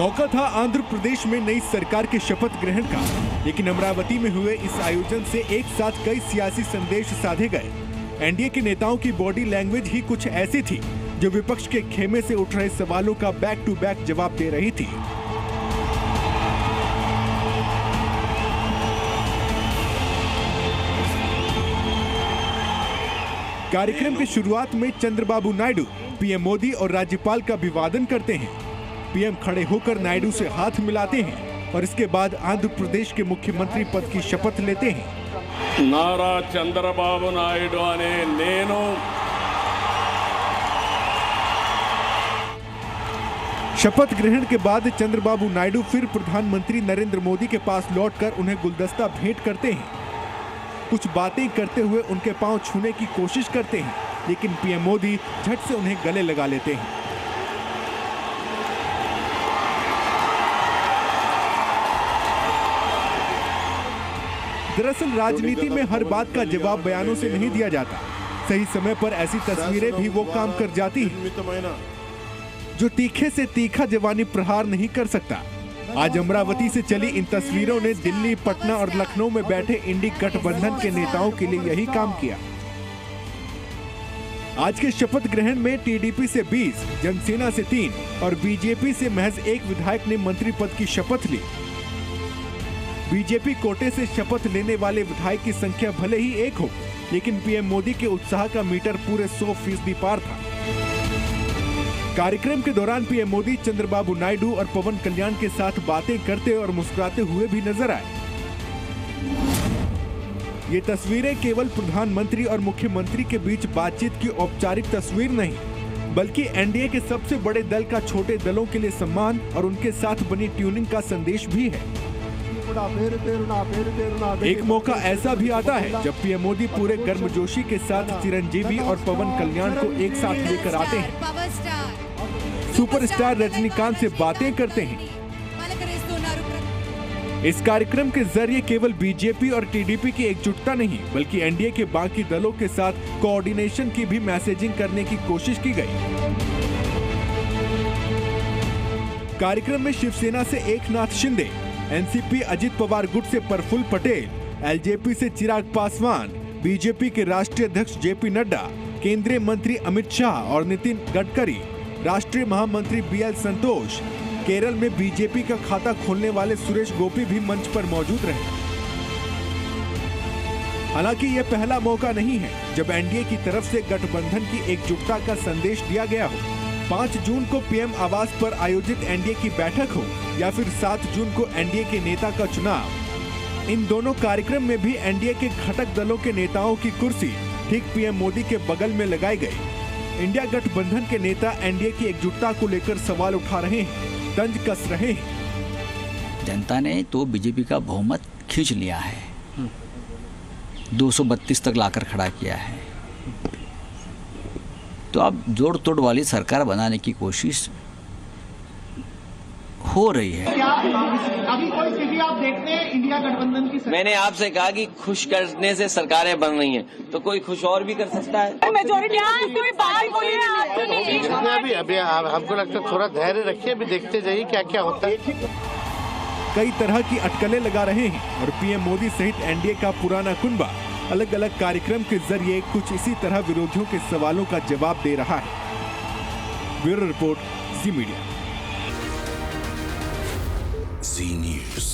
मौका था आंध्र प्रदेश में नई सरकार के शपथ ग्रहण का, लेकिन अमरावती में हुए इस आयोजन से एक साथ कई सियासी संदेश साधे गए। एनडीए के नेताओं की बॉडी लैंग्वेज ही कुछ ऐसी थी जो विपक्ष के खेमे से उठ रहे सवालों का बैक टू बैक जवाब दे रही थी। कार्यक्रम की शुरुआत में चंद्रबाबू नायडू पीएम मोदी और राज्यपाल का अभिवादन करते हैं। पीएम खड़े होकर नायडू से हाथ मिलाते हैं और इसके बाद आंध्र प्रदेश के मुख्यमंत्री पद की शपथ लेते हैं। नारा चंद्रबाबू नायडू अने नेनु शपथ ग्रहण के बाद चंद्रबाबू नायडू फिर प्रधानमंत्री नरेंद्र मोदी के पास लौटकर उन्हें गुलदस्ता भेंट करते हैं। कुछ बातें करते हुए उनके पांव छूने की कोशिश करते हैं, लेकिन पीएम मोदी झट से उन्हें गले लगा लेते हैं। दरअसल राजनीति में हर बात का जवाब बयानों से नहीं दिया जाता। सही समय पर ऐसी तस्वीरें भी वो काम कर जाती हैं जो तीखे से तीखा जवानी प्रहार नहीं कर सकता। आज अमरावती से चली इन तस्वीरों ने दिल्ली, पटना और लखनऊ में बैठे इंडी गठबंधन के नेताओं के लिए यही काम किया। आज के शपथ ग्रहण में टीडीपी से 20, जनसेना से 3 और बीजेपी से महज 1 विधायक ने मंत्री पद की शपथ ली। बीजेपी कोटे से शपथ लेने वाले विधायक की संख्या भले ही 1 हो, लेकिन पीएम मोदी के उत्साह का मीटर पूरे 100% पार था। कार्यक्रम के दौरान पीएम मोदी चंद्रबाबू नायडू और पवन कल्याण के साथ बातें करते और मुस्कुराते हुए भी नजर आए। ये तस्वीरें केवल प्रधानमंत्री और मुख्यमंत्री के बीच बातचीत की औपचारिक तस्वीर नहीं, बल्कि एनडीए के सबसे बड़े दल का छोटे दलों के लिए सम्मान और उनके साथ बनी ट्यूनिंग का संदेश भी है। एक मौका ऐसा भी आता है जब पीएम मोदी पूरे गर्मजोशी के साथ चिरंजीवी और पवन कल्याण को एक साथ लेकर आते हैं। सुपरस्टार रजनीकांत से बातें करते हैं। इस कार्यक्रम के जरिए केवल बीजेपी और टीडीपी की एकजुटता नहीं, बल्कि एनडीए के बाकी दलों के साथ कोऑर्डिनेशन की भी मैसेजिंग करने की कोशिश की गई। कार्यक्रम में शिवसेना से एकनाथ शिंदे, एनसीपी अजित पवार गुट से प्रफुल्ल पटेल, एलजेपी से चिराग पासवान, बीजेपी के राष्ट्रीय अध्यक्ष जेपी नड्डा, केंद्रीय मंत्री अमित शाह और नितिन गडकरी, राष्ट्रीय महामंत्री बीएल संतोष, केरल में बीजेपी का खाता खोलने वाले सुरेश गोपी भी मंच पर मौजूद रहे। हालांकि यह पहला मौका नहीं है जब एनडीए की तरफ से गठबंधन की एकजुटता का संदेश दिया गया हो। 5 जून को पीएम आवास पर आयोजित एनडीए की बैठक हो या फिर 7 जून को एनडीए के नेता का चुनाव, इन दोनों कार्यक्रम में भी एनडीए के घटक दलों के नेताओं की कुर्सी ठीक पीएम मोदी के बगल में लगाई गई। इंडिया गठबंधन के नेता एनडीए की एकजुटता को लेकर सवाल उठा रहे हैं, तंज कस रहे हैं। जनता ने तो बीजेपी का बहुमत खींच लिया है, 232 तक लाकर खड़ा किया है। तो अब जोड़ तोड़ वाली सरकार बनाने की कोशिश हो रही है। क्या अभी कोई स्थिति आप देखते हैं इंडिया गठबंधन की? मैंने आपसे कहा कि खुश करने से सरकारें बन रही हैं, तो कोई खुश और भी कर सकता है। मेजॉरिटी कोई बात बोली है अभी हमको लगता है थोड़ा धैर्य रखिए, अभी देखते जाइए क्या क्या होता है। कई तरह की अटकलें लगा रहे हैं और पीएम मोदी सहित एनडीए का पुराना कुनबा अलग अलग कार्यक्रम के जरिए कुछ इसी तरह विरोधियों के सवालों का जवाब दे रहा है। ब्यूरो रिपोर्ट, जी मीडिया। जी न्यूज़।